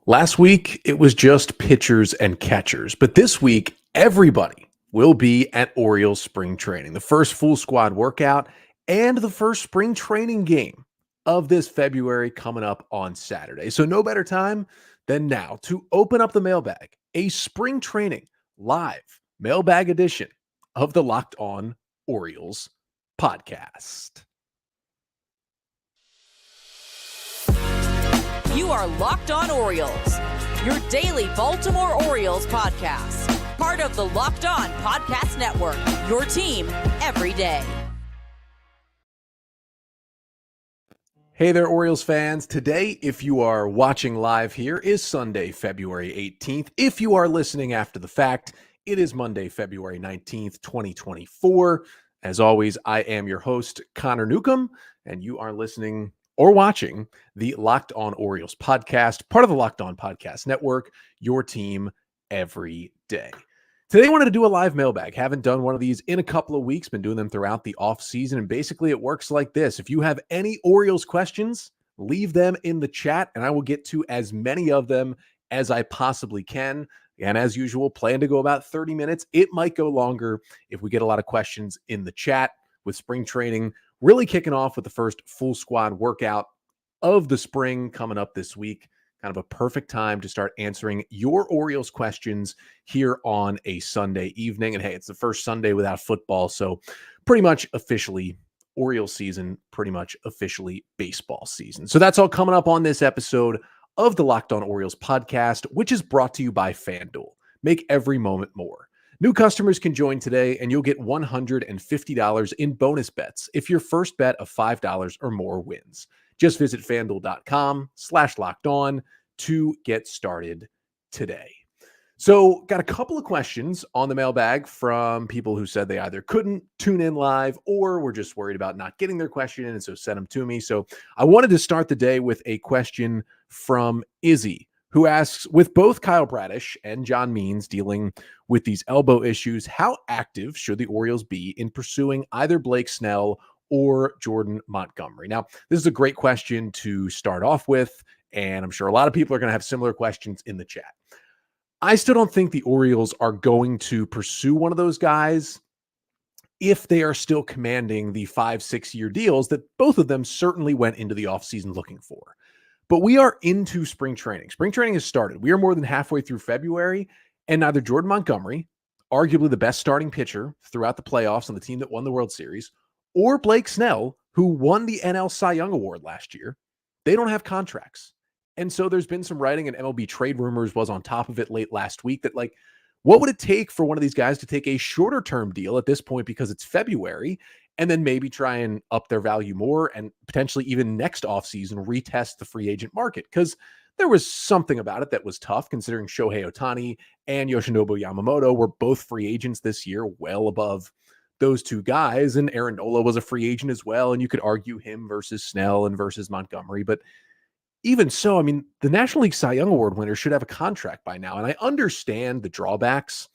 Last week, it was just pitchers and catchers, but this week, everybody will be at Orioles spring training, the first full squad workout and the first spring training game of this February coming up on Saturday. So no better time than now to open up the mailbag, a spring training live mailbag edition of the Locked On Orioles podcast. You are Locked On Orioles, your daily Baltimore Orioles podcast. Part of the Locked On Podcast Network, your team every day. Hey there, Orioles fans. Today, if you are watching live here, is Sunday, February 18th. If you are listening after the fact, it is Monday, February 19th, 2024. As always, I am your host, Connor Newcomb, and you are listening or watching the Locked On Orioles podcast, part of the Locked On Podcast Network, your team every day. Today, I wanted to do a live mailbag. Haven't done one of these in a couple of weeks, been doing them throughout the offseason, and basically it works like this. If you have any Orioles questions, leave them in the chat, and I will get to as many of them as I possibly can. And as usual, plan to go about 30 minutes. It might go longer if we get a lot of questions in the chat with spring training really kicking off with the first full squad workout of the spring coming up this week. Kind of a perfect time to start answering your Orioles questions here on a Sunday evening. And hey, it's the first Sunday without football, so pretty much officially Orioles season, pretty much officially baseball season. So that's all coming up on this episode of the Locked On Orioles podcast, which is brought to you by FanDuel. Make every moment more. New customers can join today, and you'll get $150 in bonus bets if your first bet of $5 or more wins. Just visit FanDuel.com/lockedon to get started today. So got a couple of questions on the mailbag from people who said they either couldn't tune in live or were just worried about not getting their question in, and so sent them to me. So I wanted to start the day with a question from Izzy, who asks, with both Kyle Bradish and John Means dealing with these elbow issues, how active should the Orioles be in pursuing either Blake Snell or Jordan Montgomery? Now, this is a great question to start off with, and I'm sure a lot of people are going to have similar questions in the chat. I still don't think the Orioles are going to pursue one of those guys if they are still commanding the 5-6 year deals that both of them certainly went into the offseason looking for. But we are into spring training. Spring training has started. We are more than halfway through February, and neither Jordan Montgomery, arguably the best starting pitcher throughout the playoffs on the team that won the World Series, or Blake Snell, who won the NL Cy Young Award last year, they don't have contracts. And so there's been some writing, and MLB Trade Rumors was on top of it late last week, that like, what would it take for one of these guys to take a shorter term deal at this point because it's February, and then maybe try and up their value more and potentially even next offseason retest the free agent market? Because there was something about it that was tough, considering Shohei Ohtani and Yoshinobu Yamamoto were both free agents this year, well above those two guys. And Aaron Nola was a free agent as well, and you could argue him versus Snell and versus Montgomery. But even so, I mean, the National League Cy Young Award winner should have a contract by now. And I understand the drawbacks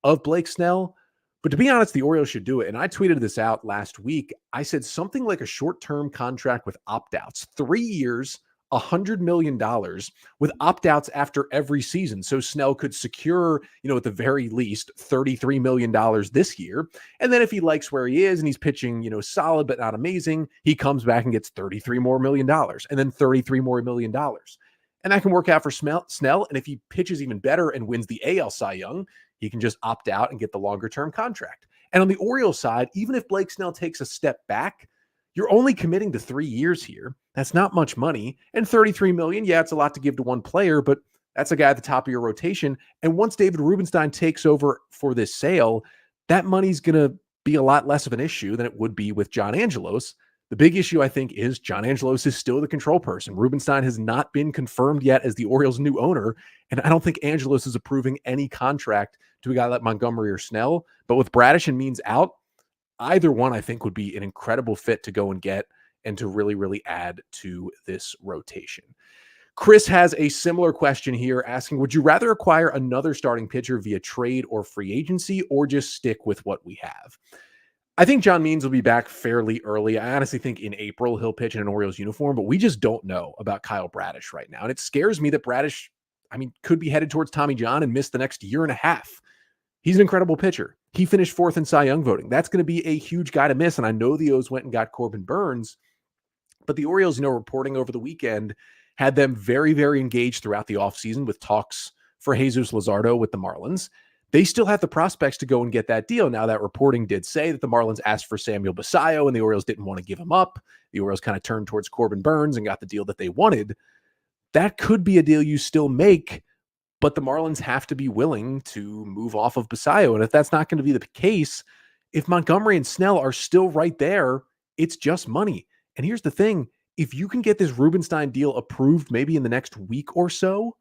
of Blake Snell, but to be honest, the Orioles should do it. And I tweeted this out last week. I said something like a short-term contract with opt-outs, 3 years, $100 million with opt-outs after every season. So Snell could secure, at the very least $33 million this year. And then if he likes where he is and he's pitching, solid but not amazing, he comes back and gets $33 more million and then $33 more million. And that can work out for Snell. And if he pitches even better and wins the AL Cy Young, he can just opt out and get the longer-term contract. And on the Orioles side, even if Blake Snell takes a step back, you're only committing to 3 years here. That's not much money. And $33 million, yeah, it's a lot to give to one player, but that's a guy at the top of your rotation. And once David Rubenstein takes over for this sale, that money's going to be a lot less of an issue than it would be with John Angelos. The big issue, I think, is John Angelos is still the control person. Rubenstein has not been confirmed yet as the Orioles' new owner, and I don't think Angelos is approving any contract to a guy like Montgomery or Snell. But with Bradish and Means out, either one, I think, would be an incredible fit to go and get and to really, really add to this rotation. Chris has a similar question here asking, would you rather acquire another starting pitcher via trade or free agency, or just stick with what we have? I think John Means will be back fairly early. I honestly think in April he'll pitch in an Orioles uniform, but we just don't know about Kyle Bradish right now. And it scares me that Bradish could be headed towards Tommy John and miss the next year and a half. He's an incredible pitcher. He finished 4th in Cy Young voting. That's going to be a huge guy to miss. And I know the O's went and got Corbin Burns, but the Orioles, reporting over the weekend, had them very, very engaged throughout the offseason with talks for Jesus Luzardo with the Marlins. They still have the prospects to go and get that deal. Now, that reporting did say that the Marlins asked for Samuel Basallo and the Orioles didn't want to give him up. The Orioles kind of turned towards Corbin Burns and got the deal that they wanted. That could be a deal you still make, but the Marlins have to be willing to move off of Basallo. And if that's not going to be the case, if Montgomery and Snell are still right there, it's just money. And here's the thing. If you can get this Rubenstein deal approved maybe in the next week or so,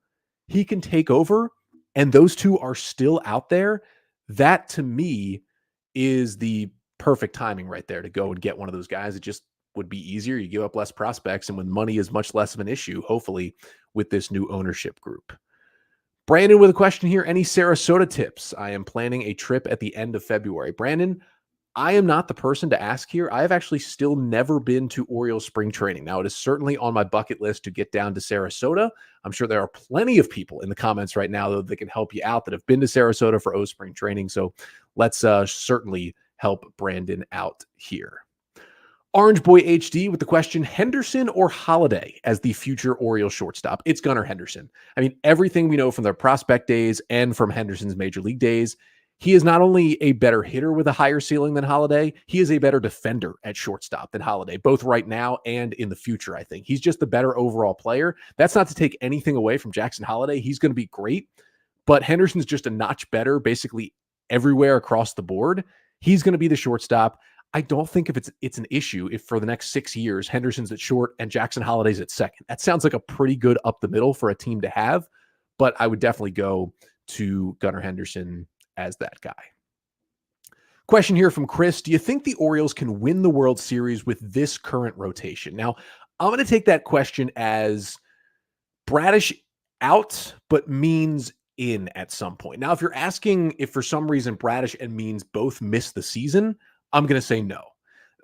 he can take over and those two are still out there. That to me is the perfect timing right there to go and get one of those guys. It just would be easier. You give up less prospects, and when money is much less of an issue, hopefully with this new ownership group. Brandon with a question here. Any Sarasota tips? I am planning a trip at the end of February. Brandon, I am not the person to ask here. I have actually still never been to Orioles spring training. Now, it is certainly on my bucket list to get down to Sarasota. I'm sure there are plenty of people in the comments right now, though, that can help you out that have been to Sarasota for O spring training. So let's certainly help Brandon out here. Orange Boy HD with the question, Henderson or Holiday as the future Orioles shortstop? It's Gunnar Henderson. Everything we know from their prospect days and from Henderson's major league days, he is not only a better hitter with a higher ceiling than Holiday, he is a better defender at shortstop than Holiday, both right now and in the future, I think. He's just the better overall player. That's not to take anything away from Jackson Holiday. He's going to be great, but Henderson's just a notch better basically everywhere across the board. He's going to be the shortstop. I don't think if it's an issue if for the next 6 years, Henderson's at short and Jackson Holiday's at second. That sounds like a pretty good up the middle for a team to have, but I would definitely go to Gunnar Henderson as that guy. Question here from Chris. Do you think the Orioles can win the World Series with this current rotation? Now, I'm going to take that question as Bradish out, but Means in at some point. Now, if you're asking if for some reason Bradish and Means both miss the season, I'm going to say no.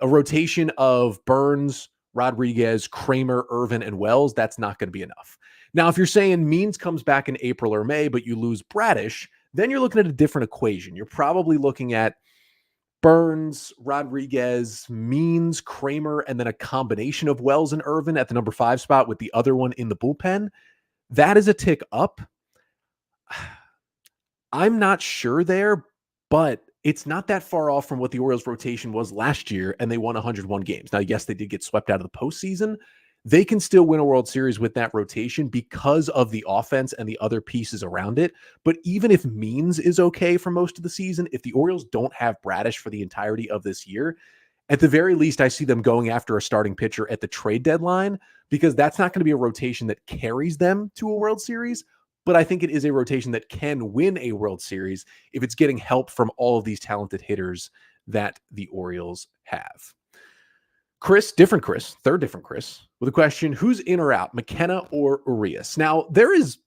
A rotation of Burns, Rodriguez, Kramer, Irvin, and Wells, that's not going to be enough. Now, if you're saying Means comes back in April or May, but you lose Bradish, then you're looking at a different equation. You're probably looking at Burns, Rodriguez, Means, Kramer, and then a combination of Wells and Irvin at the number 5 spot with the other one in the bullpen. That is a tick up. I'm not sure there, but it's not that far off from what the Orioles rotation was last year, and they won 101 games. Now, yes, they did get swept out of the postseason. They can still win a World Series with that rotation because of the offense and the other pieces around it. But even if Means is okay for most of the season, if the Orioles don't have Bradish for the entirety of this year, at the very least, I see them going after a starting pitcher at the trade deadline, because that's not going to be a rotation that carries them to a World Series. But I think it is a rotation that can win a World Series if it's getting help from all of these talented hitters that the Orioles have. Chris, third different Chris, with a question, who's in or out, McKenna or Urias? Now, there is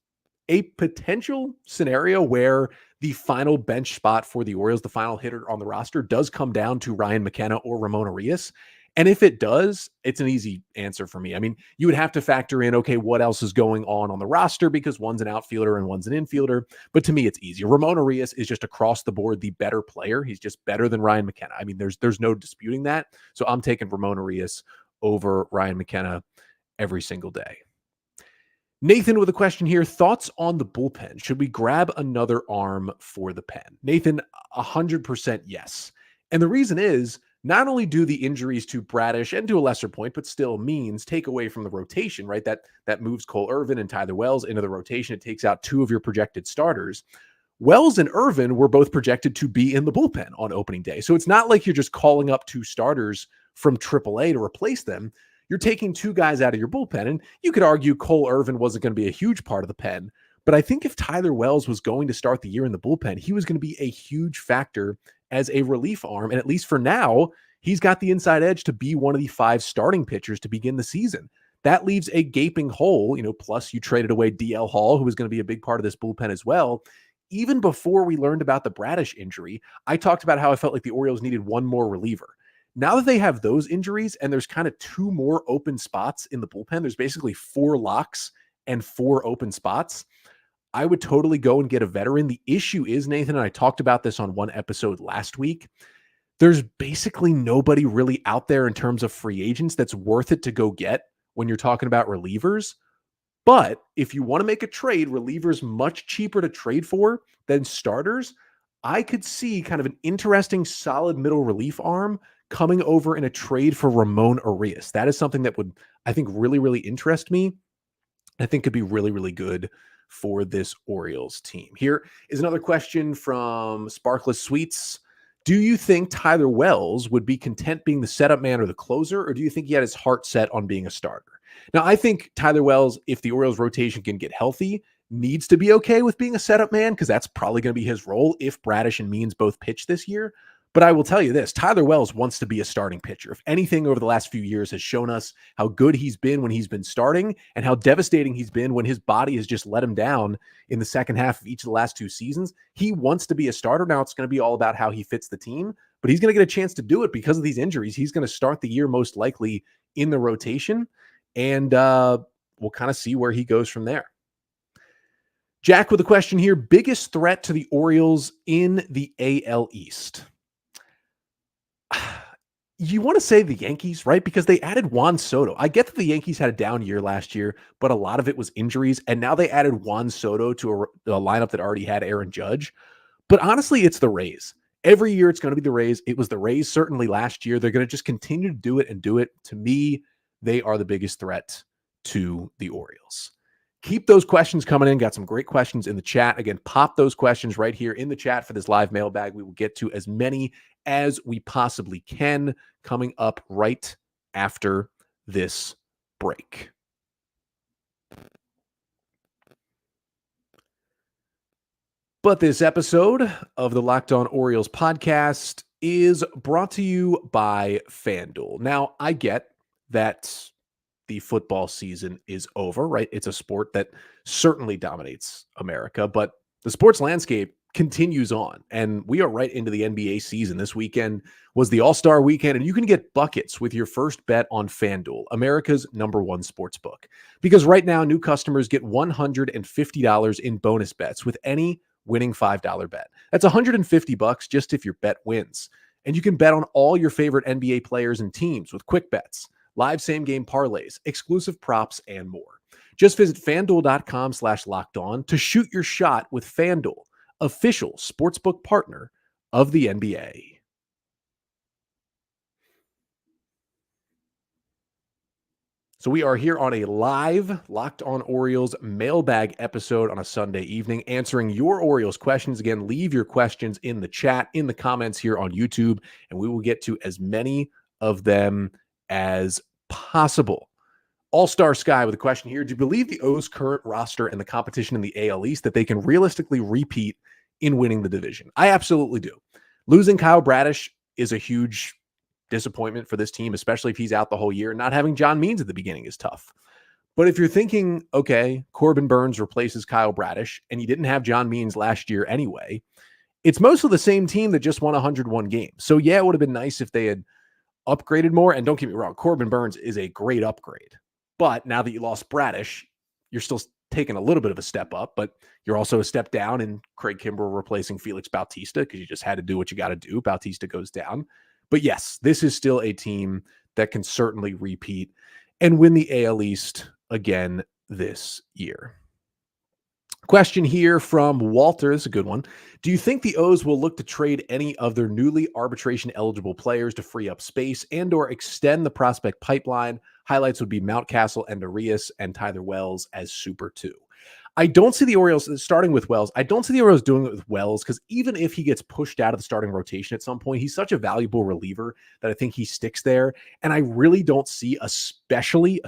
a potential scenario where the final bench spot for the Orioles, the final hitter on the roster, does come down to Ryan McKenna or Ramon Urias. And if it does, it's an easy answer for me. You would have to factor in, okay, what else is going on the roster, because one's an outfielder and one's an infielder. But to me, it's easy. Ramon Urias is just across the board the better player. He's just better than Ryan McKenna. There's no disputing that. So I'm taking Ramon Urias over Ryan McKenna every single day. Nathan with a question here. Thoughts on the bullpen? Should we grab another arm for the pen? Nathan, 100% yes. And the reason is, not only do the injuries to Bradish and to a lesser point, but still Means, take away from the rotation, right? That moves Cole Irvin and Tyler Wells into the rotation. It takes out 2 of your projected starters. Wells and Irvin were both projected to be in the bullpen on opening day. So it's not like you're just calling up 2 starters from AAA to replace them. You're taking 2 guys out of your bullpen. And you could argue Cole Irvin wasn't going to be a huge part of the pen. But I think if Tyler Wells was going to start the year in the bullpen, he was going to be a huge factor as a relief arm. And at least for now, he's got the inside edge to be one of the 5 starting pitchers to begin the season. That leaves a gaping hole, plus you traded away DL Hall, who was going to be a big part of this bullpen as well. Even before we learned about the Bradish injury, I talked about how I felt like the Orioles needed one more reliever. Now that they have those injuries and there's kind of 2 more open spots in the bullpen, there's basically 4 locks and 4 open spots. I would totally go and get a veteran. The issue is, Nathan, and I talked about this on one episode last week, there's basically nobody really out there in terms of free agents that's worth it to go get when you're talking about relievers. But if you want to make a trade, relievers much cheaper to trade for than starters. I could see kind of an interesting, solid middle relief arm coming over in a trade for Ramon Urias. That is something that would, I think, really, really interest me. I think could be really, really good for this Orioles team. Here is another question from Sparkless Sweets. Do you think Tyler Wells would be content being the setup man or the closer, or do you think he had his heart set on being a starter? Now, I think Tyler Wells, if the Orioles rotation can get healthy, needs to be okay with being a setup man because that's probably going to be his role if Bradish and Means both pitch this year. But I will tell you this, Tyler Wells wants to be a starting pitcher. If anything over the last few years has shown us how good he's been when he's been starting and how devastating he's been when his body has just let him down in the second half of each of the last two seasons, he wants to be a starter. Now it's going to be all about how he fits the team, but he's going to get a chance to do it because of these injuries. He's going to start the year most likely in the rotation, and we'll kind of see where he goes from there. Jack with a question here. Biggest threat to the Orioles in the AL East? You want to say the Yankees, right? Because they added Juan Soto. I get that the Yankees had a down year last year, but a lot of it was injuries. And now they added Juan Soto to a lineup that already had Aaron Judge. But honestly, it's the Rays. Every year it's going to be the Rays. It was the Rays certainly last year. They're going to just continue to do it and do it. To me, they are the biggest threat to the Orioles. Keep those questions coming in. Got some great questions in the chat. Again, pop those questions right here in the chat for this live mailbag. We will get to as many as we possibly can coming up right after this break. But this episode of the Locked On Orioles podcast is brought to you by FanDuel. Now, I get that the football season is over, right? It's a sport that certainly dominates America, but the sports landscape continues on, and we are right into the NBA season. This weekend was the All-Star weekend, and you can get buckets with your first bet on FanDuel, America's #1 sports book. Because right now, new customers get $150 in bonus bets with any winning $5 bet. That's $150 just if your bet wins. And you can bet on all your favorite NBA players and teams with quick bets, live same-game parlays, exclusive props, and more. Just visit FanDuel.com/lockedon to shoot your shot with FanDuel, official sportsbook partner of the NBA. So we are here on a live Locked On Orioles mailbag episode on a Sunday evening, answering your Orioles questions. Again, leave your questions in the chat, in the comments here on YouTube, and we will get to as many of them as possible. All-Star Sky with a question here. Do you believe the O's current roster and the competition in the AL East that they can realistically repeat in winning the division? I absolutely do. Losing Kyle Bradish is a huge disappointment for this team, especially if he's out the whole year. Not having John Means at the beginning is tough. But if you're thinking, okay, Corbin Burns replaces Kyle Bradish, and you didn't have John Means last year anyway, it's mostly the same team that just won 101 games. So yeah, it would have been nice if they had upgraded more. And don't get me wrong, Corbin Burns is a great upgrade. But now that you lost Bradish, you're still taking a little bit of a step up, but you're also a step down in Craig Kimbrell replacing Felix Bautista because you just had to do what you got to do. Bautista goes down. But yes, this is still a team that can certainly repeat and win the AL East again this year. Question here from Walter. This is a good one. Do you think the O's will look to trade any of their newly arbitration-eligible players to free up space and or extend the prospect pipeline? Highlights would be Mountcastle and Urias and Tyler Wells as Super 2. I don't see the Orioles, starting with Wells, I don't see the Orioles doing it with Wells because even if he gets pushed out of the starting rotation at some point, he's such a valuable reliever that I think he sticks there. And I really don't see, especially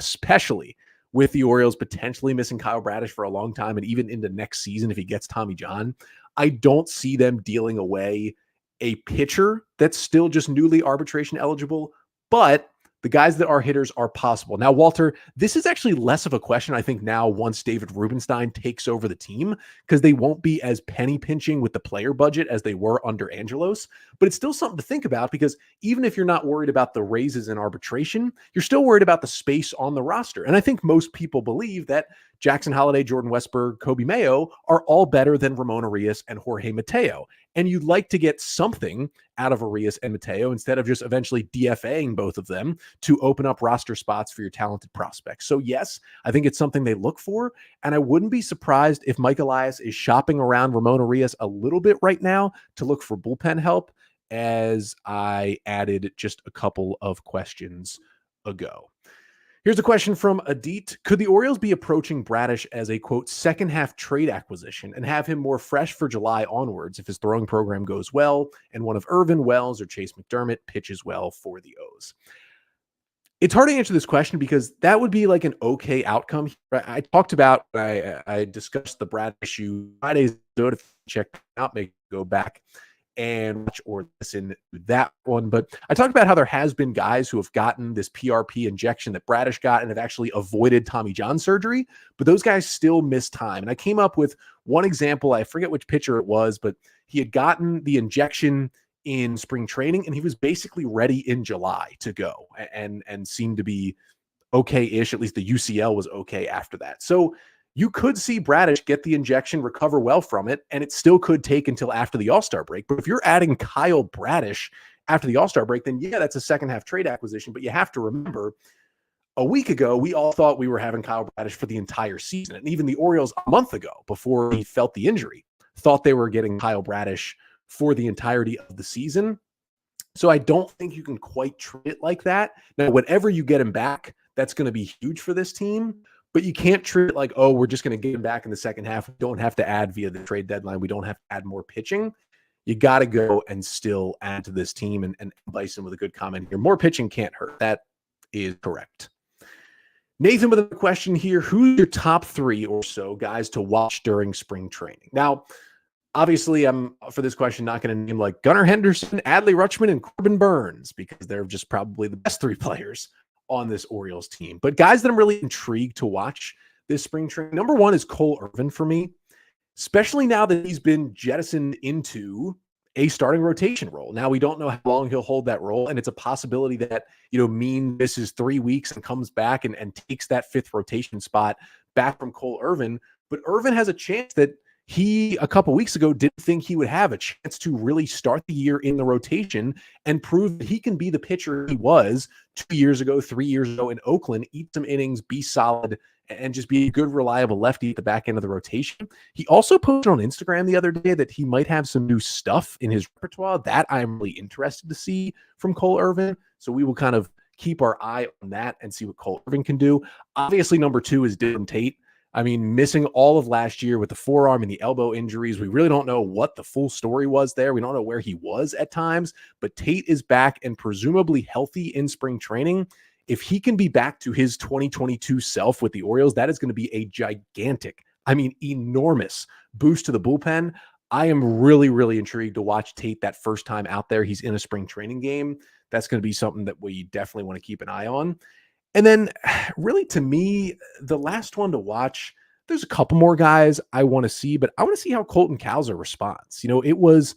with the Orioles potentially missing Kyle Bradish for a long time and even into next season if he gets Tommy John, I don't see them dealing away a pitcher that's still just newly arbitration eligible, but the guys that are hitters are possible. Now, Walter, this is actually less of a question, I think, now once David Rubenstein takes over the team, because they won't be as penny pinching with the player budget as they were under Angelos. But it's still something to think about because even if you're not worried about the raises in arbitration, you're still worried about the space on the roster. And I think most people believe that Jackson Holiday, Jordan Westberg, Kobe Mayo are all better than Ramon Urias and Jorge Mateo. And you'd like to get something out of Urias and Mateo instead of just eventually DFAing both of them to open up roster spots for your talented prospects. So yes, I think it's something they look for. And I wouldn't be surprised if Mike Elias is shopping around Ramon Urias a little bit right now to look for bullpen help, as I added just a couple of questions ago. Here's a question from Adit. Could the Orioles be approaching Bradish as a, quote, second half trade acquisition and have him more fresh for July onwards if his throwing program goes well and one of Irvin, Wells, or Chayce McDermott pitches well for the O's? It's hard to answer this question because that would be like an okay outcome. I talked about, I discussed the Bradish issue Friday's episode. If you check it out, maybe go back and watch or listen to that one. But I talked about how there has been guys who have gotten this PRP injection that Bradish got and have actually avoided Tommy John surgery, but those guys still miss time. And I came up with one example. I forget which pitcher it was, but he had gotten the injection in spring training and he was basically ready in July to go and seemed to be okay-ish. At least the UCL was okay after that. So you could see Bradish get the injection, recover well from it, and it still could take until after the All-Star break. But if you're adding Kyle Bradish after the All-Star break, then yeah, that's a second half trade acquisition. But you have to remember, a week ago, we all thought we were having Kyle Bradish for the entire season. And even the Orioles a month ago, before he felt the injury, thought they were getting Kyle Bradish for the entirety of the season. So I don't think you can quite treat it like that. Now, whenever you get him back, that's going to be huge for this team. But you can't treat it like, oh, we're just going to get him back in the second half. We don't have to add via the trade deadline. We don't have to add more pitching. You got to go and still add to this team. And Bison with a good comment here. More pitching can't hurt. That is correct. Nathan with a question here. Who's your top three or so guys to watch during spring training? Now, obviously, I'm, for this question, not going to name like Gunnar Henderson, Adley Rutschman, and Corbin Burns because they're just probably the best three players on this Orioles team. But guys that I'm really intrigued to watch this spring training, number one is Cole Irvin for me, especially now that he's been jettisoned into a starting rotation role. Now we don't know how long he'll hold that role, and it's a possibility that, Mean misses 3 weeks and comes back and takes that fifth rotation spot back from Cole Irvin. But Irvin has a chance that he, a couple weeks ago, didn't think he would have a chance to really start the year in the rotation and prove that he can be the pitcher he was 2 years ago, 3 years ago in Oakland, eat some innings, be solid, and just be a good, reliable lefty at the back end of the rotation. He also posted on Instagram the other day that he might have some new stuff in his repertoire that I'm really interested to see from Cole Irvin. So we will kind of keep our eye on that and see what Cole Irvin can do. Obviously, number two is Dylan Tate. I mean, missing all of last year with the forearm and the elbow injuries. We really don't know what the full story was there. We don't know where he was at times, but Tate is back and presumably healthy in spring training. If he can be back to his 2022 self with the Orioles, that is going to be a gigantic, enormous boost to the bullpen. I am really, really intrigued to watch Tate that first time out there. He's in a spring training game. That's going to be something that we definitely want to keep an eye on. And then really, to me, the last one to watch, there's a couple more guys I want to see, but I want to see how Colton Cowser responds. It was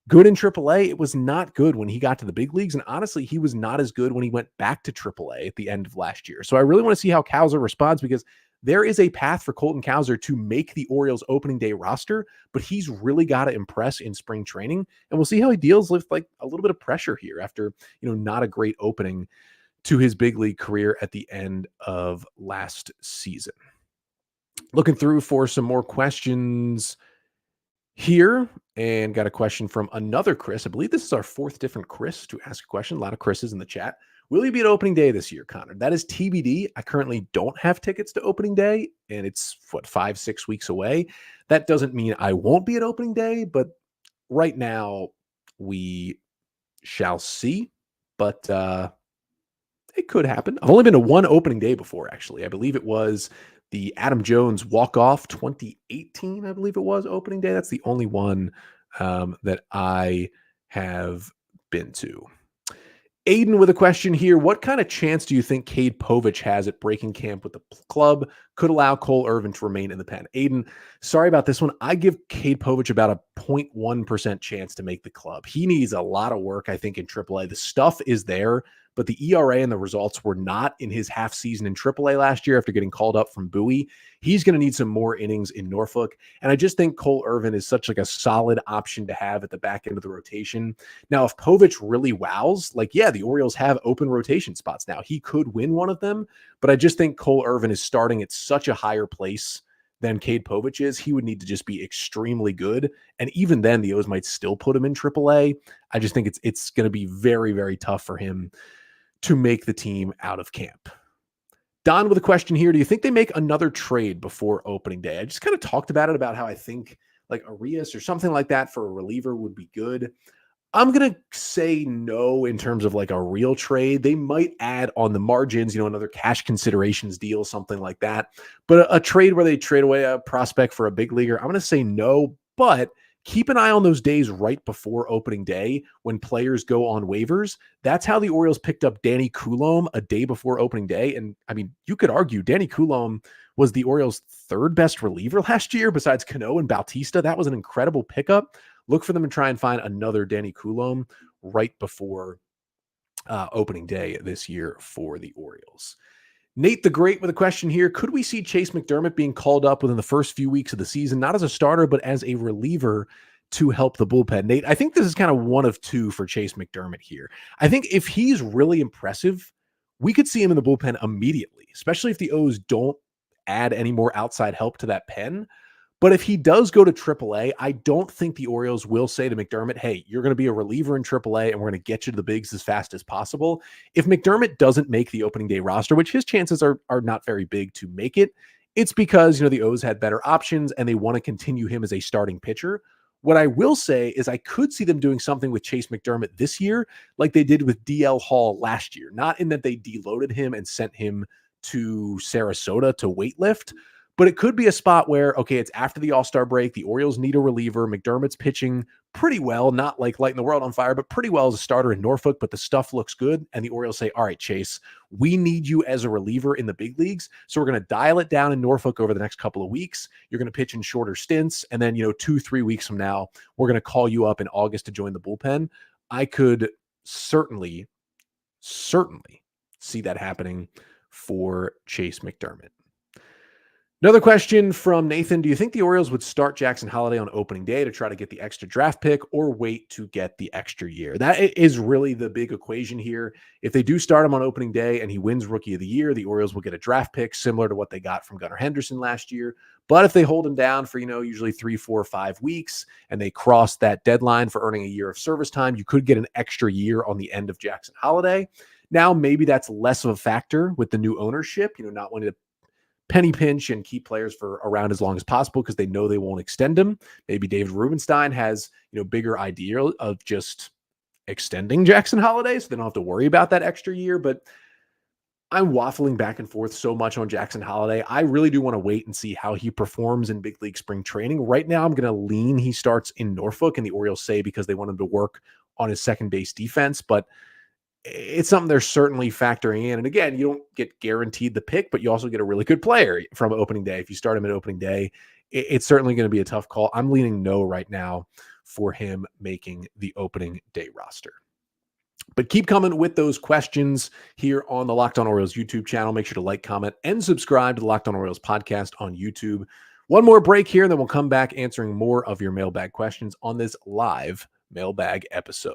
good in AAA. It was not good when he got to the big leagues. And honestly, he was not as good when he went back to AAA at the end of last year. So I really want to see how Cowser responds because there is a path for Colton Cowser to make the Orioles opening day roster, but he's really got to impress in spring training. And we'll see how he deals with like a little bit of pressure here after, not a great opening to his big league career at the end of last season. Looking through for some more questions here, and got a question from another Chris. I believe this is our fourth different Chris to ask a question. A lot of Chris's in the chat. Will you be at opening day this year, Connor? That is TBD. I currently don't have tickets to opening day, and it's 5-6 weeks away. That doesn't mean I won't be at opening day, but right now we shall see. But it could happen. I've only been to one opening day before, actually. I believe it was the Adam Jones walk-off 2018, I believe it was, opening day. That's the only one that I have been to. Aiden with a question here. What kind of chance do you think Cade Povich has at breaking camp with the club? Could allow Cole Irvin to remain in the pen. Aiden, sorry about this one. I give Cade Povich about a 0.1% chance to make the club. He needs a lot of work, I think, in AAA. The stuff is there, but the ERA and the results were not in his half season in AAA last year after getting called up from Bowie. He's going to need some more innings in Norfolk. And I just think Cole Irvin is such like a solid option to have at the back end of the rotation. Now, if Povich really wows, like, yeah, the Orioles have open rotation spots now. He could win one of them, but I just think Cole Irvin is starting at such a higher place than Cade Povich is. He would need to just be extremely good. And even then, the O's might still put him in AAA. I just think it's going to be very, very tough for him to make the team out of camp. Don with a question here. Do you think they make another trade before opening day? I just kind of talked about it, about how I think like Urias or something like that for a reliever would be good. I'm going to say no in terms of like a real trade. They might add on the margins, another cash considerations deal, something like that. But a trade where they trade away a prospect for a big leaguer, I'm going to say no, but keep an eye on those days right before opening day when players go on waivers. That's how the Orioles picked up Danny Coulombe a day before opening day. And I mean, you could argue Danny Coulombe was the Orioles' third best reliever last year besides Cano and Bautista. That was an incredible pickup. Look for them to try and find another Danny Coulombe right before opening day this year for the Orioles. Nate the Great with a question here. Could we see Chayce McDermott being called up within the first few weeks of the season, not as a starter, but as a reliever to help the bullpen? Nate, I think this is kind of one of two for Chayce McDermott here. I think if he's really impressive, we could see him in the bullpen immediately, especially if the O's don't add any more outside help to that pen. But if he does go to AAA, I don't think the Orioles will say to McDermott, hey, you're going to be a reliever in AAA and we're going to get you to the bigs as fast as possible. If McDermott doesn't make the opening day roster, which his chances are not very big to make it, it's because, the O's had better options and they want to continue him as a starting pitcher. What I will say is I could see them doing something with Chayce McDermott this year, like they did with DL Hall last year. Not in that they deloaded him and sent him to Sarasota to weightlift, but it could be a spot where, okay, it's after the All-Star break. The Orioles need a reliever. McDermott's pitching pretty well, not like lighting the world on fire, but pretty well as a starter in Norfolk, but the stuff looks good. And the Orioles say, all right, Chayce, we need you as a reliever in the big leagues. So we're going to dial it down in Norfolk over the next couple of weeks. You're going to pitch in shorter stints. And then, 2-3 weeks from now, we're going to call you up in August to join the bullpen. I could certainly see that happening for Chayce McDermott. Another question from Nathan. Do you think the Orioles would start Jackson Holliday on opening day to try to get the extra draft pick or wait to get the extra year? That is really the big equation here. If they do start him on opening day and he wins Rookie of the Year, the Orioles will get a draft pick similar to what they got from Gunnar Henderson last year. But if they hold him down for, usually 3, 4, 5 weeks and they cross that deadline for earning a year of service time, you could get an extra year on the end of Jackson Holliday. Now, maybe that's less of a factor with the new ownership, not wanting to penny pinch and keep players for around as long as possible because they know they won't extend them. Maybe David Rubenstein has, bigger idea of just extending Jackson Holliday so they don't have to worry about that extra year. But I'm waffling back and forth so much on Jackson Holliday. I really do want to wait and see how he performs in big league spring training. Right now, I'm going to lean he starts in Norfolk, and the Orioles say because they want him to work on his second base defense. But it's something they're certainly factoring in. And again, you don't get guaranteed the pick, but you also get a really good player from opening day. If you start him at opening day, it's certainly going to be a tough call. I'm leaning no right now for him making the opening day roster. But keep coming with those questions here on the Locked On Orioles YouTube channel. Make sure to like, comment, and subscribe to the Locked On Orioles podcast on YouTube. One more break here, and then we'll come back answering more of your mailbag questions on this live mailbag episode.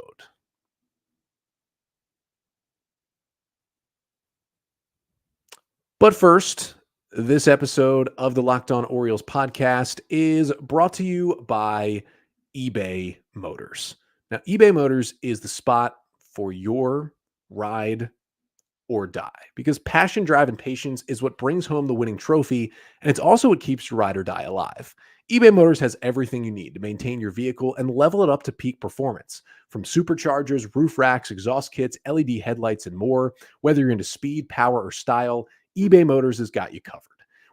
But first, this episode of the Locked On Orioles podcast is brought to you by eBay Motors. Now, eBay Motors is the spot for your ride or die, because passion, drive, and patience is what brings home the winning trophy, and it's also what keeps your ride or die alive. eBay Motors has everything you need to maintain your vehicle and level it up to peak performance. From superchargers, roof racks, exhaust kits, LED headlights, and more. Whether you're into speed, power, or style, eBay Motors has got you covered.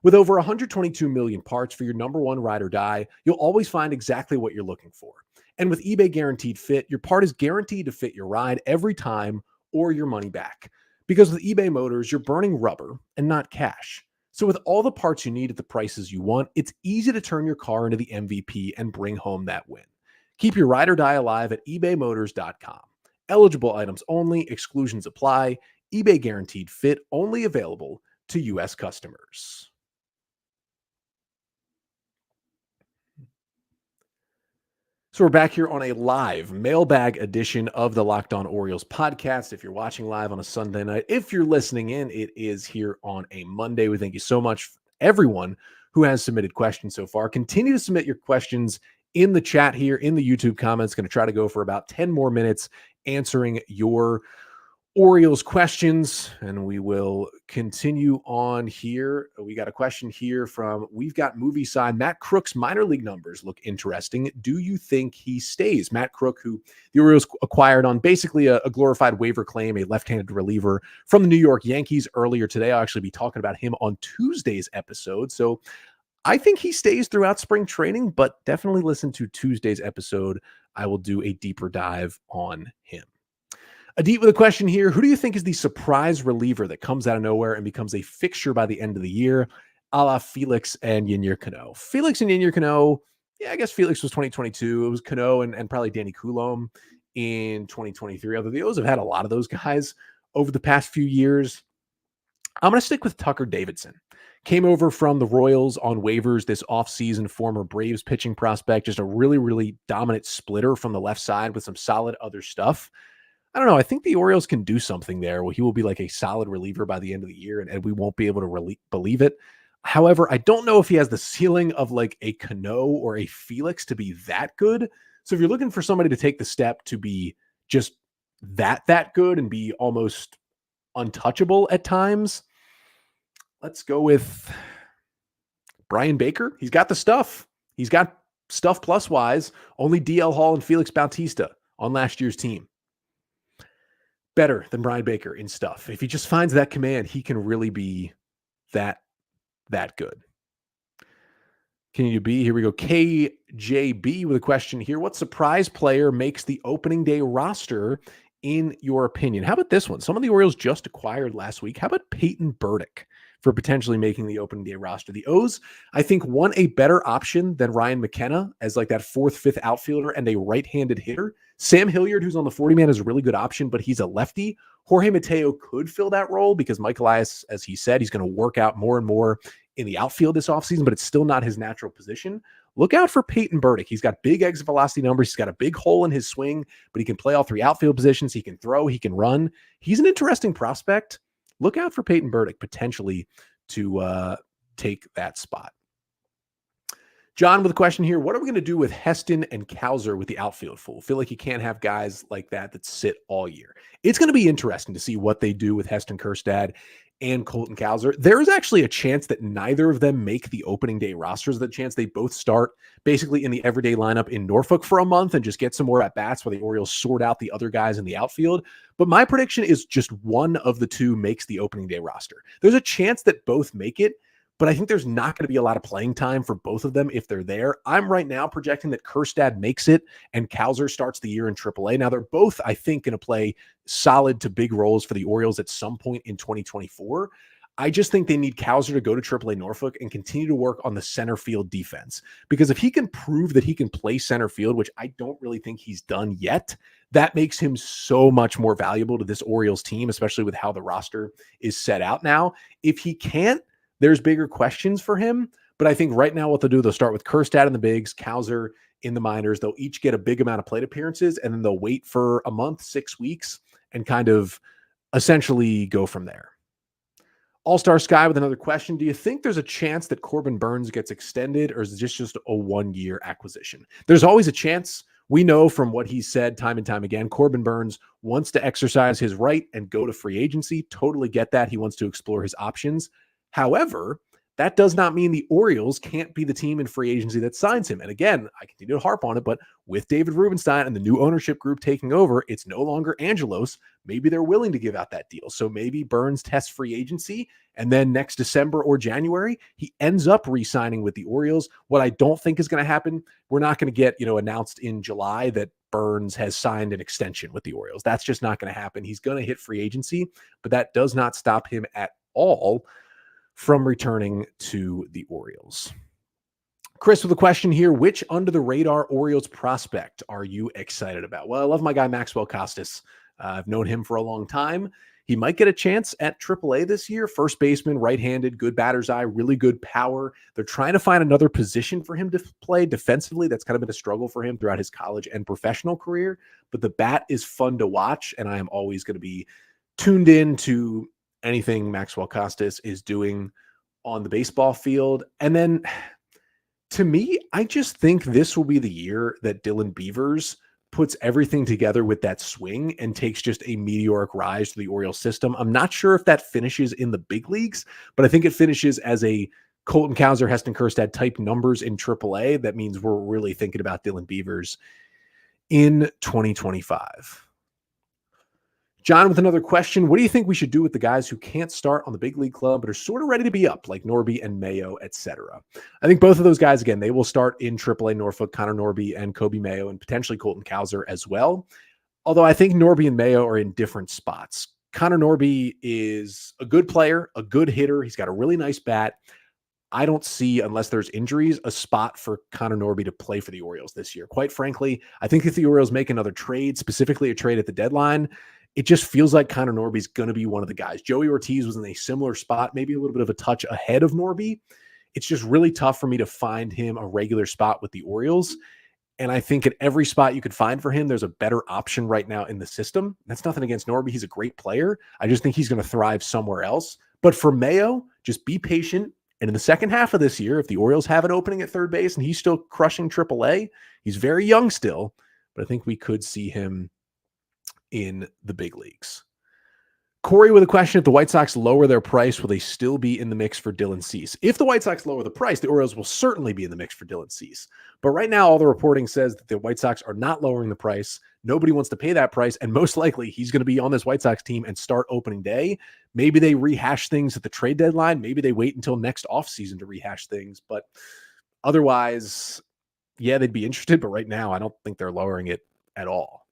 With over 122 million parts for your number one ride or die, you'll always find exactly what you're looking for. And with eBay Guaranteed Fit, your part is guaranteed to fit your ride every time or your money back. Because with eBay Motors, you're burning rubber and not cash. So with all the parts you need at the prices you want, it's easy to turn your car into the MVP and bring home that win. Keep your ride or die alive at ebaymotors.com. Eligible items only. Exclusions apply. eBay guaranteed fit. Only available to U.S. customers. So we're back here on a live mailbag edition of the Locked On Orioles podcast. If you're watching live on a Sunday night, if you're listening in, it is here on a Monday. We thank you so much for everyone who has submitted questions so far. Continue to submit your questions in the chat here, in the YouTube comments. Going to try to go for about 10 more minutes answering your Orioles questions, and we will continue on here. We got a question here from We've Got Movie Side. Matt Crook's minor league numbers look interesting. Do you think he stays? Matt Crook, who the Orioles acquired on basically a glorified waiver claim, a left-handed reliever from the New York Yankees earlier today. I'll actually be talking about him on Tuesday's episode. So I think he stays throughout spring training, but definitely listen to Tuesday's episode. I will do a deeper dive on him. Adit with a question here. Who do you think is the surprise reliever that comes out of nowhere and becomes a fixture by the end of the year, a la Felix and Yennier Cano? Felix and Yennier Cano, yeah, I guess Felix was 2022. It was Cano and probably Danny Coulomb in 2023. Although the O's have had a lot of those guys over the past few years. I'm going to stick with Tucker Davidson. Came over from the Royals on waivers this offseason, former Braves pitching prospect, just a really, really dominant splitter from the left side with some solid other stuff. I don't know. I think the Orioles can do something there where he will be like a solid reliever by the end of the year, and we won't be able to believe it. However, I don't know if he has the ceiling of like a Cano or a Felix to be that good. So if you're looking for somebody to take the step to be just that good and be almost untouchable at times, let's go with Brian Baker. He's got the stuff. He's got stuff plus wise. Only DL Hall and Felix Bautista on last year's team. Better than Brian Baker in stuff. If he just finds that command, he can really be that good. Continue to be. Here we go. KJB with a question here. What surprise player makes the opening day roster in your opinion? How about this one? Some of the Orioles just acquired last week. How about Peyton Burdick for potentially making the opening day roster? The O's, I think, want a better option than Ryan McKenna as like that fourth, fifth outfielder and a right-handed hitter. Sam Hilliard, who's on the 40-man, is a really good option, but he's a lefty. Jorge Mateo could fill that role because Mike Elias, as he said, he's going to work out more and more in the outfield this offseason, but it's still not his natural position. Look out for Peyton Burdick. He's got big exit velocity numbers. He's got a big hole in his swing, but he can play all three outfield positions. He can throw. He can run. He's an interesting prospect. Look out for Peyton Burdick potentially to take that spot. John with a question here. What are we going to do with Heston and Kowser with the outfield full? Feel like you can't have guys like that sit all year. It's going to be interesting to see what they do with Heston Kjerstad and Colton Cowser. There is actually a chance that neither of them make the opening day rosters. The chance they both start basically in the everyday lineup in Norfolk for a month and just get some more at-bats while the Orioles sort out the other guys in the outfield. But my prediction is just one of the two makes the opening day roster. There's a chance that both make it, but I think there's not going to be a lot of playing time for both of them if they're there. I'm right now projecting that Kjerstad makes it and Cowser starts the year in AAA. Now, they're both, I think, going to play solid to big roles for the Orioles at some point in 2024. I just think they need Cowser to go to AAA Norfolk and continue to work on the center field defense. Because if he can prove that he can play center field, which I don't really think he's done yet, that makes him so much more valuable to this Orioles team, especially with how the roster is set out now. If he can't, there's bigger questions for him, but I think right now what they'll do, they'll start with Kjerstad in the bigs, Cowser in the minors. They'll each get a big amount of plate appearances, and then they'll wait for a month, 6 weeks, and kind of essentially go from there. All-Star Sky with another question. Do you think there's a chance that Corbin Burns gets extended, or is this just a one-year acquisition? There's always a chance. We know from what he said time and time again, Corbin Burns wants to exercise his right and go to free agency. Totally get that. He wants to explore his options. However, that does not mean the Orioles can't be the team in free agency that signs him. And again, I continue to harp on it, but with David Rubenstein and the new ownership group taking over, it's no longer Angelos. Maybe they're willing to give out that deal. So maybe Burns tests free agency, and then next December or January, he ends up re-signing with the Orioles. What I don't think is going to happen, we're not going to get, announced in July that Burns has signed an extension with the Orioles. That's just not going to happen. He's going to hit free agency, but that does not stop him at all from returning to the Orioles. Chris with a question here. Which under the radar Orioles prospect are you excited about? Well, I love my guy, Maxwell Costas. I've known him for a long time. He might get a chance at AAA this year. First baseman, right-handed, good batter's eye, really good power. They're trying to find another position for him to play defensively. That's kind of been a struggle for him throughout his college and professional career. But the bat is fun to watch, and I am always going to be tuned in to anything Maxwell Costas is doing on the baseball field. And then, to me, I just think this will be the year that Dylan Beavers puts everything together with that swing and takes just a meteoric rise to the Orioles system. I'm not sure if that finishes in the big leagues, but I think it finishes as a Colton Cowser, Heston Kjerstad type numbers in AAA. That means we're really thinking about Dylan Beavers in 2025. John with another question. What do you think we should do with the guys who can't start on the big league club but are sort of ready to be up, like Norby and Mayo, etc.? I think both of those guys, again, they will start in AAA Norfolk, Connor Norby and Kobe Mayo, and potentially Colton Cowser as well. Although I think Norby and Mayo are in different spots. Connor Norby is a good player, a good hitter. He's got a really nice bat. I don't see, unless there's injuries, a spot for Connor Norby to play for the Orioles this year. Quite frankly, I think if the Orioles make another trade, specifically a trade at the deadline, it just feels like Connor Norby's going to be one of the guys. Joey Ortiz was in a similar spot, maybe a little bit of a touch ahead of Norby. It's just really tough for me to find him a regular spot with the Orioles. And I think at every spot you could find for him, there's a better option right now in the system. That's nothing against Norby. He's a great player. I just think he's going to thrive somewhere else. But for Mayo, just be patient. And in the second half of this year, if the Orioles have an opening at third base and he's still crushing AAA, he's very young still, but I think we could see him in the big leagues. Corey with a question. If the White Sox lower their price, will they still be in the mix for Dylan Cease? If the White Sox lower the price, the Orioles will certainly be in the mix for Dylan Cease. But right now, all the reporting says that the White Sox are not lowering the price. Nobody wants to pay that price. And most likely he's going to be on this White Sox team and start opening day. Maybe they rehash things at the trade deadline. Maybe they wait until next offseason to rehash things. But otherwise, yeah, they'd be interested. But right now, I don't think they're lowering it at all.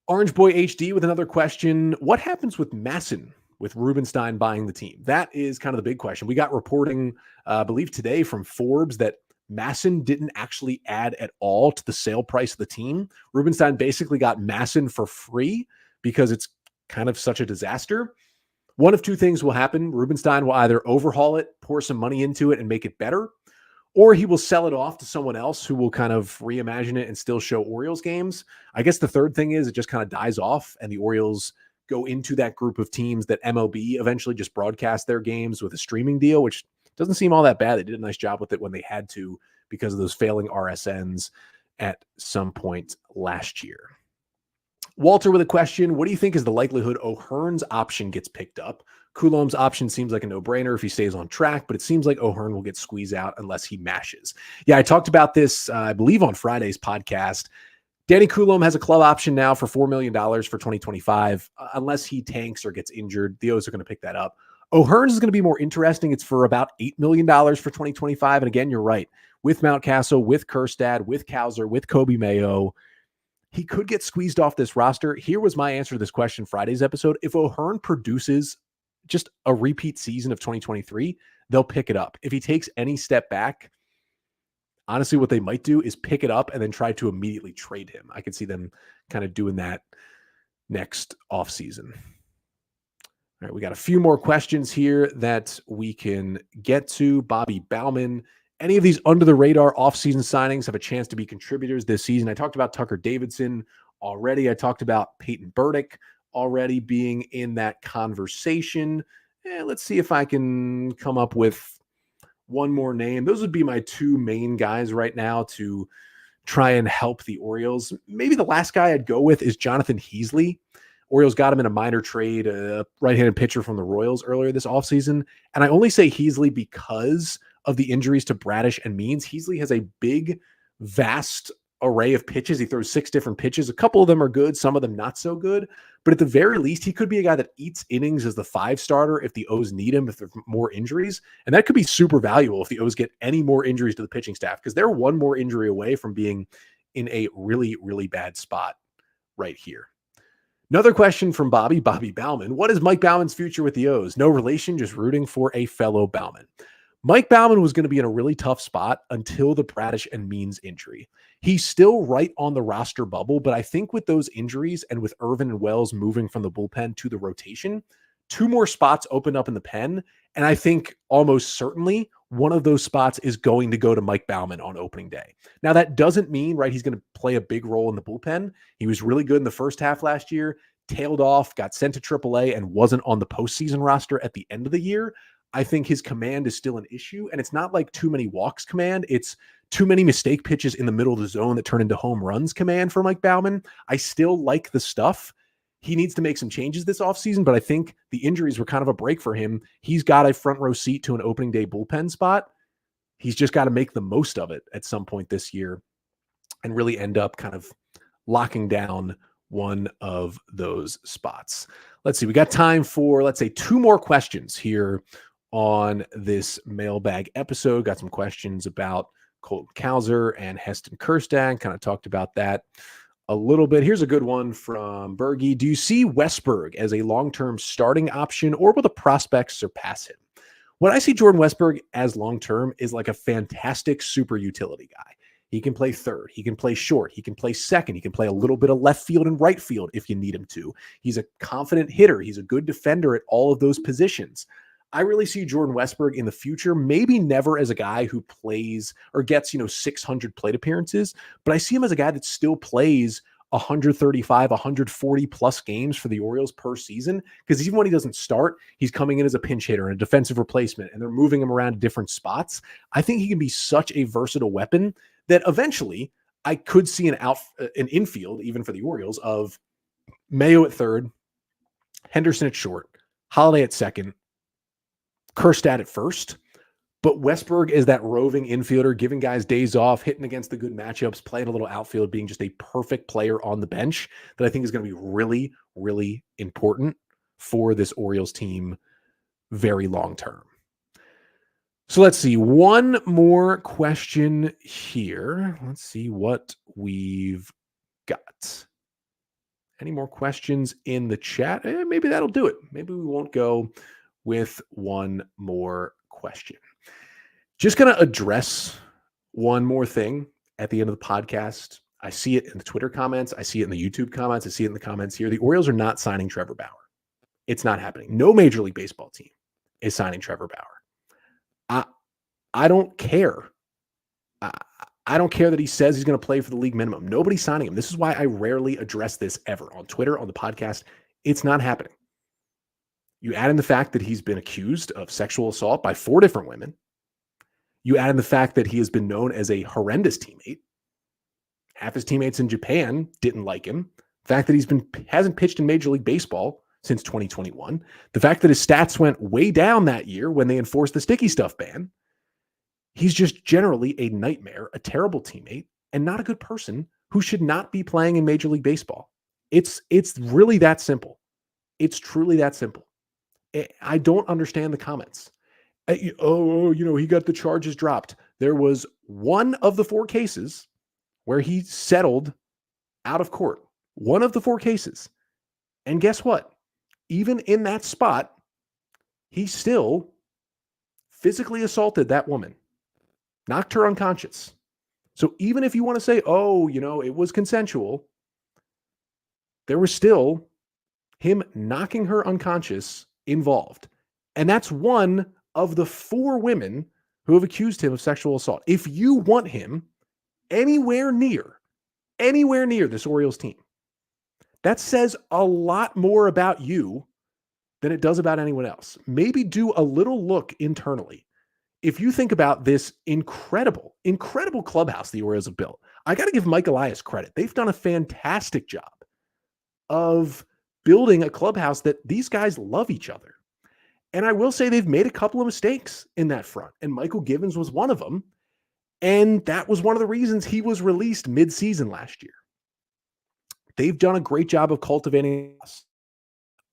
Orange Boy HD with another question. What happens with Masson with Rubenstein buying the team? That is kind of the big question. We got reporting, I believe today from Forbes, that Masson didn't actually add at all to the sale price of the team. Rubenstein basically got Masson for free because it's kind of such a disaster. One of two things will happen. Rubenstein will either overhaul it, pour some money into it, and make it better, or he will sell it off to someone else who will kind of reimagine it and still show Orioles games. I guess the third thing is it just kind of dies off and the Orioles go into that group of teams that MLB eventually just broadcast their games with a streaming deal, which doesn't seem all that bad. They did a nice job with it when they had to because of those failing RSNs at some point last year. Walter with a question. What do you think is the likelihood O'Hearn's option gets picked up? Coulombe's option seems like a no-brainer if he stays on track, but it seems like O'Hearn will get squeezed out unless he mashes. Yeah, I talked about this, I believe, on Friday's podcast. Danny Coulombe has a club option now for $4 million for 2025. Unless he tanks or gets injured, the O's are going to pick that up. O'Hearn's is going to be more interesting. It's for about $8 million for 2025. And again, you're right. With Mountcastle, with Kjerstad, with Cowser, with Kobe Mayo, he could get squeezed off this roster. Here was my answer to this question Friday's episode. If O'Hearn produces just a repeat season of 2023, they'll pick it up. If he takes any step back, honestly, what they might do is pick it up and then try to immediately trade him. I could see them kind of doing that next offseason. All right, we got a few more questions here that we can get to. Bobby Balman. Any of these under-the-radar offseason signings have a chance to be contributors this season? I talked about Tucker Davidson already. I talked about Peyton Burdick already being in that conversation. Let's see if I can come up with one more name. Those would be my two main guys right now to try and help the Orioles. Maybe the last guy I'd go with is Jonathan Heasley. Orioles got him in a minor trade, a right-handed pitcher from the Royals earlier this offseason. And I only say Heasley because of the injuries to Bradish and Means. Heasley has a big, vast array of pitches. He throws 6 different pitches. A couple of them are good, some of them not so good. But at the very least, he could be a guy that eats innings as the 5 starter if the O's need him, if there's more injuries. And that could be super valuable if the O's get any more injuries to the pitching staff, because they're one more injury away from being in a really, really bad spot right here. Another question from Bobby Bauman. What is Mike Bauman's future with the O's? No relation, just rooting for a fellow Bauman. Mike Balman was going to be in a really tough spot until the Bradish and Means injury. He's still right on the roster bubble, but I think with those injuries and with Irvin and Wells moving from the bullpen to the rotation, 2 more spots open up in the pen. And I think almost certainly one of those spots is going to go to Mike Balman on opening day. Now, that doesn't mean, right, he's going to play a big role in the bullpen. He was really good in the first half last year, tailed off, got sent to AAA, and wasn't on the postseason roster at the end of the year. I think his command is still an issue, and it's not like too many walks command. It's too many mistake pitches in the middle of the zone that turn into home runs command for Mike Balman. I still like the stuff. He needs to make some changes this offseason, but I think the injuries were kind of a break for him. He's got a front row seat to an opening day bullpen spot. He's just got to make the most of it at some point this year and really end up kind of locking down one of those spots. Let's see. We got time for, let's say, 2 more questions here on this mailbag episode. Got some questions about Colton Cowser and Heston Kjerstad. Kind of talked about that a little bit. Here's a good one from Bergie. Do you see Westberg as a long-term starting option, or will the prospects surpass him? What I see Jordan Westberg as long-term is like a fantastic super utility guy. He can play third. He can play short. He can play second. He can play a little bit of left field and right field if you need him to. He's a confident hitter. He's a good defender at all of those positions. I really see Jordan Westberg in the future, maybe never as a guy who plays or gets, 600 plate appearances, but I see him as a guy that still plays 135, 140 plus games for the Orioles per season. Because even when he doesn't start, he's coming in as a pinch hitter and a defensive replacement, and they're moving him around to different spots. I think he can be such a versatile weapon that eventually I could see an infield, even for the Orioles, of Mayo at third, Henderson at short, Holiday at second, Kjerstad at first, but Westberg is that roving infielder, giving guys days off, hitting against the good matchups, playing a little outfield, being just a perfect player on the bench that I think is going to be really, really important for this Orioles team very long term. So let's see. One more question here. Let's see what we've got. Any more questions in the chat? Maybe that'll do it. Maybe we won't go with one more question. Just going to address one more thing at the end of the podcast. I see it in the Twitter comments. I see it in the YouTube comments. I see it in the comments here. The Orioles are not signing Trevor Bower. It's not happening. No Major League Baseball team is signing Trevor Bower. I don't care. I don't care that he says he's going to play for the league minimum. Nobody's signing him. This is why I rarely address this ever on Twitter, on the podcast. It's not happening. You add in the fact that he's been accused of sexual assault by 4 different women. You add in the fact that he has been known as a horrendous teammate. Half his teammates in Japan didn't like him. The fact that hasn't pitched in Major League Baseball since 2021. The fact that his stats went way down that year when they enforced the sticky stuff ban. He's just generally a nightmare, a terrible teammate, and not a good person who should not be playing in Major League Baseball. It's really that simple. It's truly that simple. I don't understand the comments. He got the charges dropped. There was one of the 4 cases where he settled out of court. One of the 4 cases. And guess what? Even in that spot, he still physically assaulted that woman, knocked her unconscious. So even if you want to say, it was consensual, there was still him knocking her unconscious involved. And that's one of the 4 women who have accused him of sexual assault. If you want him anywhere near this Orioles team, that says a lot more about you than it does about anyone else. Maybe do a little look internally. If you think about this incredible clubhouse the Orioles have built, I got to give Mike Elias credit. They've done a fantastic job of building a clubhouse that these guys love each other. And I will say they've made a couple of mistakes in that front, and Michael Givens was one of them. And that was one of the reasons he was released mid-season last year. They've done a great job of cultivating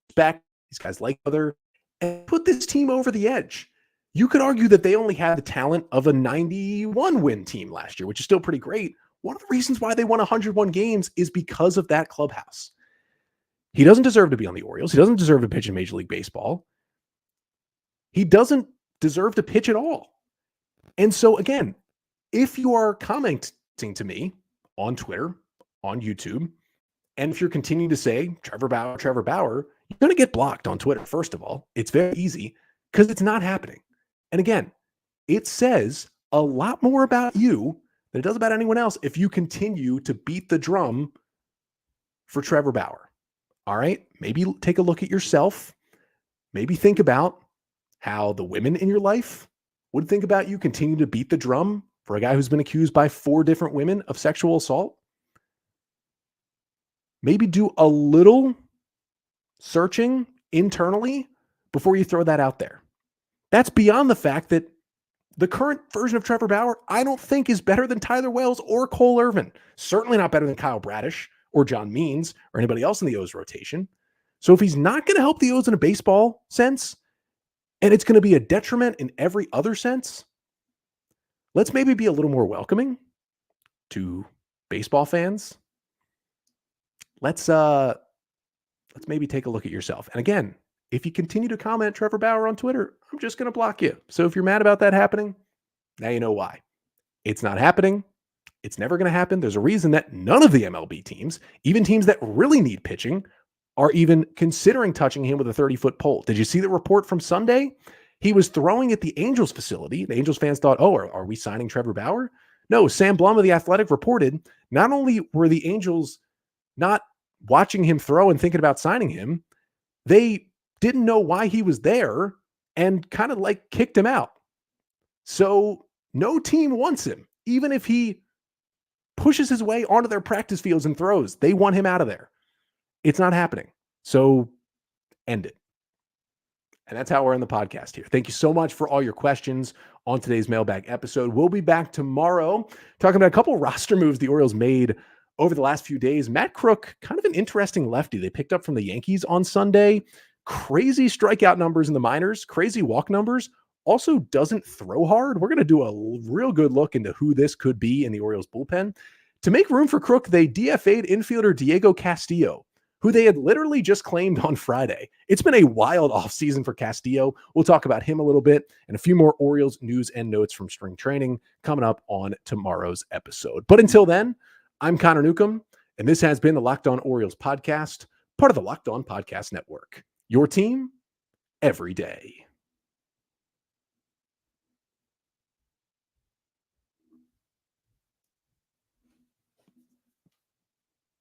respect. These guys like each other and put this team over the edge. You could argue that they only had the talent of a 91-win team last year, which is still pretty great. One of the reasons why they won 101 games is because of that clubhouse. He doesn't deserve to be on the Orioles. He doesn't deserve to pitch in Major League Baseball. He doesn't deserve to pitch at all. And so again, if you are commenting to me on Twitter, on YouTube, and if you're continuing to say Trevor Bower, you're going to get blocked on Twitter. First of all, it's very easy because it's not happening. And again, it says a lot more about you than it does about anyone else if you continue to beat the drum for Trevor Bower. All right, maybe take a look at yourself. Maybe think about how the women in your life would think about you continue to beat the drum for a guy who's been accused by 4 different women of sexual assault. Maybe do a little searching internally before you throw that out there. That's beyond the fact that the current version of Trevor Bower, I don't think is better than Tyler Wells or Cole Irvin. Certainly not better than Kyle Bradish or John Means or anybody else in the O's rotation. So if he's not going to help the O's in a baseball sense, and it's going to be a detriment in every other sense, let's maybe be a little more welcoming to baseball fans. Let's maybe take a look at yourself. And again, if you continue to comment Trevor Bower on Twitter, I'm just going to block you. So if you're mad about that happening, now you know why. It's not happening. It's never going to happen. There's a reason that none of the MLB teams, even teams that really need pitching, are even considering touching him with a 30-foot pole. Did you see the report from Sunday? He was throwing at the Angels facility. The Angels fans thought, oh, are we signing Trevor Bower? No, Sam Blum of The Athletic reported not only were the Angels not watching him throw and thinking about signing him, they didn't know why he was there and kind of like kicked him out. So no team wants him. Even if he pushes his way onto their practice fields and throws, they want him out of there. It's not happening. So end it. And that's how we're in the podcast here. Thank you so much for all your questions on today's mailbag episode. We'll be back tomorrow talking about a couple roster moves the Orioles made over the last few days. Matt Crook, kind of an interesting lefty they picked up from the Yankees on Sunday. Crazy strikeout numbers in the minors, crazy walk numbers. Also doesn't throw hard. We're going to do a real good look into who this could be in the Orioles bullpen. To make room for Crook, they DFA'd infielder Diego Castillo, who they had literally just claimed on Friday. It's been a wild offseason for Castillo. We'll talk about him a little bit and a few more Orioles news and notes from spring training coming up on tomorrow's episode. But until then, I'm Connor Newcomb, and this has been the Locked On Orioles podcast, part of the Locked On Podcast Network. Your team every day.